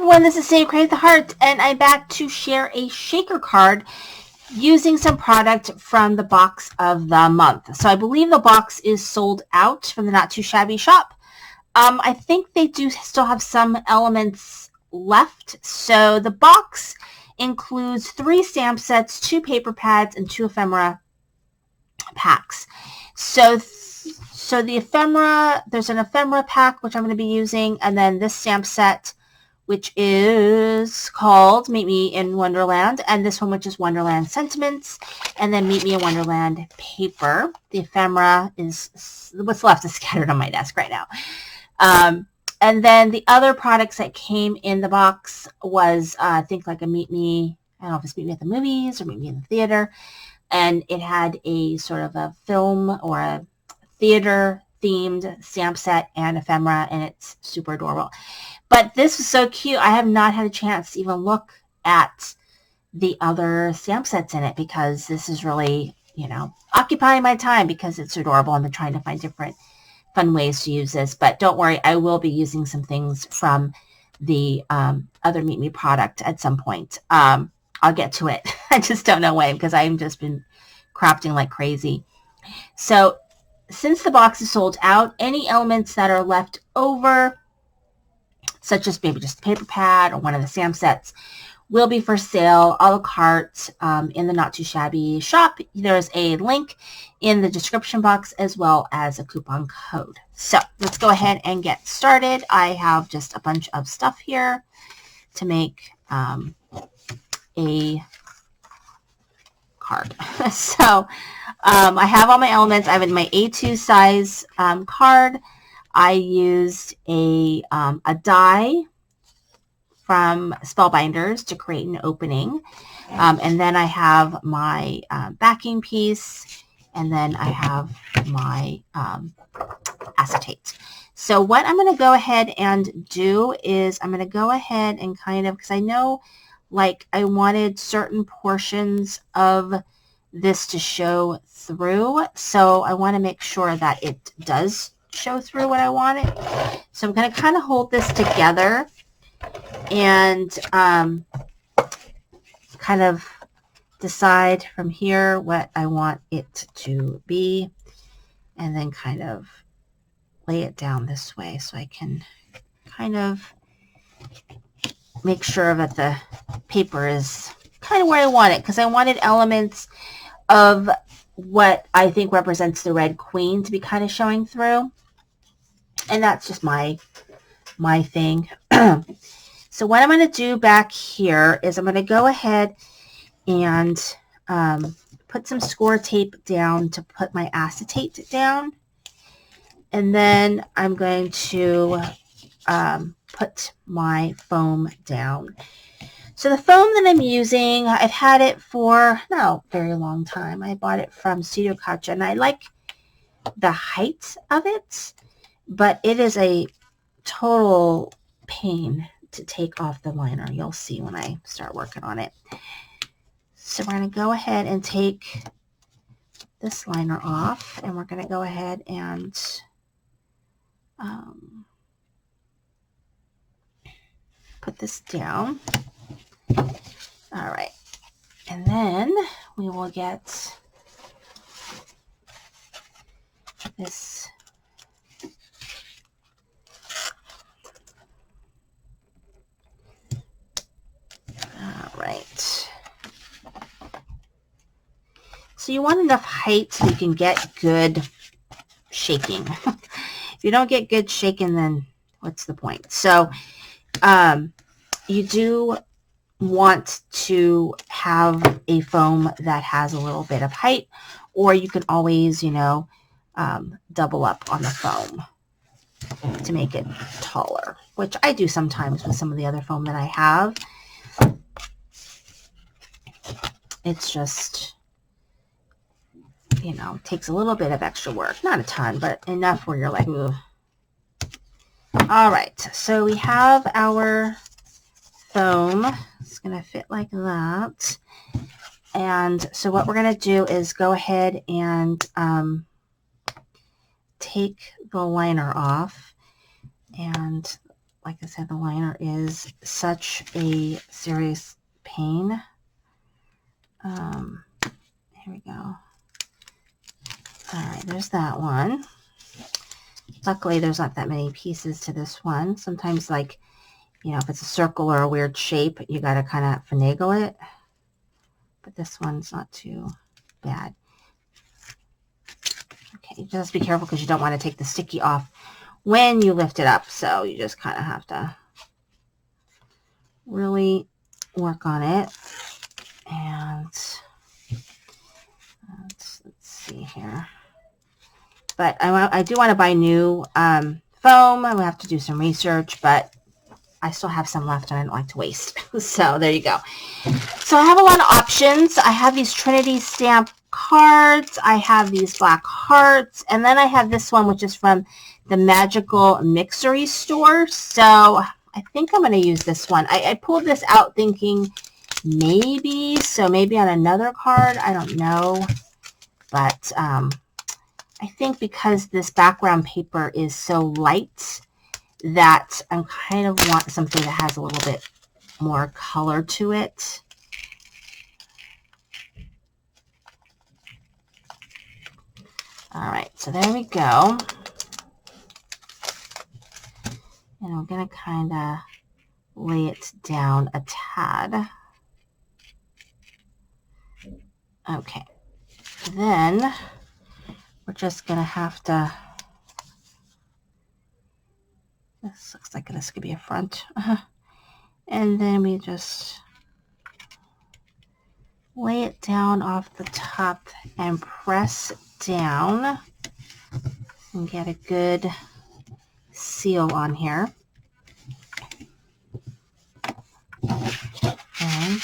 everyone, this is Save Create the Heart, and I'm back to share a shaker card using some product from the box of the month. So I believe the box is sold out from the Not Too Shabby shop. I think they do still have some elements left. So the box includes 3 stamp sets, 2 paper pads, and 2 ephemera packs. So the ephemera, there's an ephemera pack, which I'm going to be using, and then this stamp set, which is called Meet Me in Wonderland, and this one, which is Wonderland Sentiments, and then Meet Me in Wonderland paper. The ephemera is, what's left is scattered on my desk right now. And then the other products that came in the box was, I think, like a Meet Me, I don't know if it's Meet Me at the Movies or Meet Me in the Theater, and it had a sort of a film or a theater themed stamp set and ephemera, and it's super adorable. But this was so cute. I have not had a chance to even look at the other stamp sets in it because this is really, occupying my time because it's adorable and I'm trying to find different fun ways to use this. But don't worry, I will be using some things from the other Meet Me product at some point. I'll get to it. I just don't know when because I've just been crafting like crazy. So since the box is sold out, any elements that are left over, such as maybe just a paper pad or one of the stamp sets, will be for sale a la carte in the Not Too Shabby shop. There's a link in the description box as well as a coupon code. So let's go ahead and get started. I have just a bunch of stuff here to make a card. So I have all my elements. I have in my A2 size card. I used a die from Spellbinders to create an opening. And then I have my backing piece, and then I have my acetate. So what I'm going to go ahead and do is I'm going to go ahead and kind of, because I know like I wanted certain portions of this to show through. So I want to make sure that it does show through what I want it. So I'm going to kind of hold this together and kind of decide from here what I want it to be, and then kind of lay it down this way so I can kind of make sure that the paper is kind of where I want it, because I wanted elements of what I think represents the Red Queen to be kind of showing through. And that's just my thing. So what I'm going to do back here is I'm going to go ahead and put some score tape down to put my acetate down. And then I'm going to put my foam down. So the foam that I'm using, I've had it for no very long time. I bought it from Studio Kacha, and I like the height of it, but it is a total pain to take off the liner. You'll see when I start working on it. So we're going to go ahead and take this liner off, and we're going to go ahead and put this down. All right, and then we will get this all right. So you want enough height so you can get good shaking. If you don't get good shaking, then what's the point? So you do want to have a foam that has a little bit of height, or you can always, double up on the foam to make it taller, which I do sometimes with some of the other foam that I have. It's just, takes a little bit of extra work. Not a ton, but enough where you're like, ugh. All right, so we have our foam. It's going to fit like that. And so what we're going to do is go ahead and take the liner off. And like I said, the liner is such a serious pain. Here we go. All right, there's that one. Luckily, there's not that many pieces to this one. Sometimes, like, you know, if it's a circle or a weird shape, you got to kind of finagle it. But this one's not too bad. Okay, just be careful because you don't want to take the sticky off when you lift it up. So you just kind of have to really work on it. And let's see here. But I do want to buy new foam. I will have to do some research, but I still have some left and I don't like to waste. So there you go. So I have a lot of options. I have these Trinity stamp cards. I have these black hearts. And then I have this one, which is from the Magical Mixery store. So I think I'm going to use this one. I pulled this out thinking maybe on another card. I don't know. But I think because this background paper is so light that I kind of want something that has a little bit more color to it. All right, so there we go. And I'm going to kind of lay it down a tad. Okay, then we're just going to have to, this looks like this could be a front. And then we just lay it down off the top and press down and get a good seal on here. And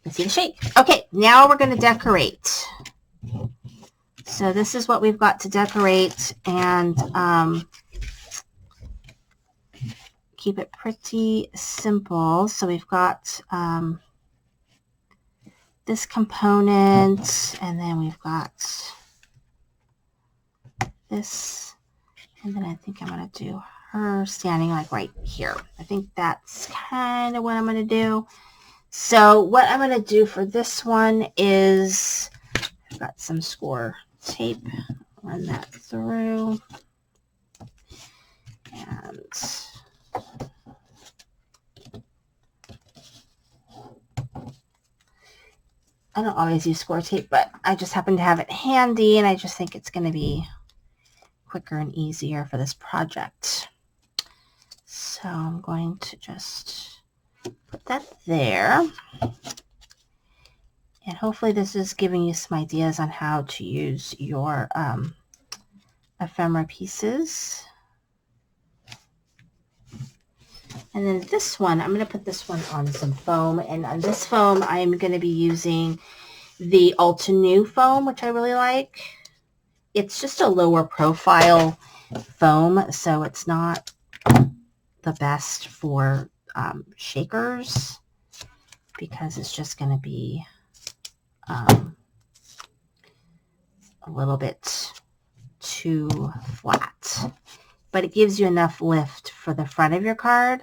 you see the shape. Okay, now we're going to decorate. So this is what we've got to decorate, and keep it pretty simple. So we've got this component, and then we've got this, and then I think I'm going to do her standing like right here. I think that's kind of what I'm going to do. So what I'm going to do for this one is, I've got some score tape, run that through, and I don't always use score tape, but I just happen to have it handy, and I just think it's going to be quicker and easier for this project. So I'm going to just put that there. And hopefully this is giving you some ideas on how to use your ephemera pieces. And then this one, I'm going to put this one on some foam. And on this foam, I'm going to be using the Altenew foam, which I really like. It's just a lower profile foam, so it's not the best for shakers because it's just going to be a little bit too flat. But it gives you enough lift for the front of your card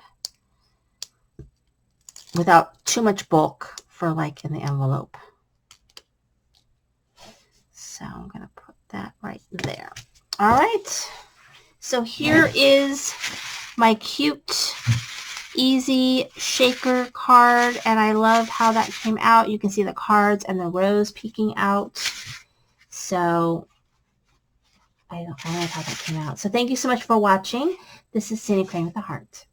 without too much bulk for like in the envelope. So I'm going to put that right there. All right. So here is my cute, easy shaker card. And I love how that came out. You can see the cards and the rose peeking out. So I love how that came out. So thank you so much for watching. This is Sandy Crane with a Heart.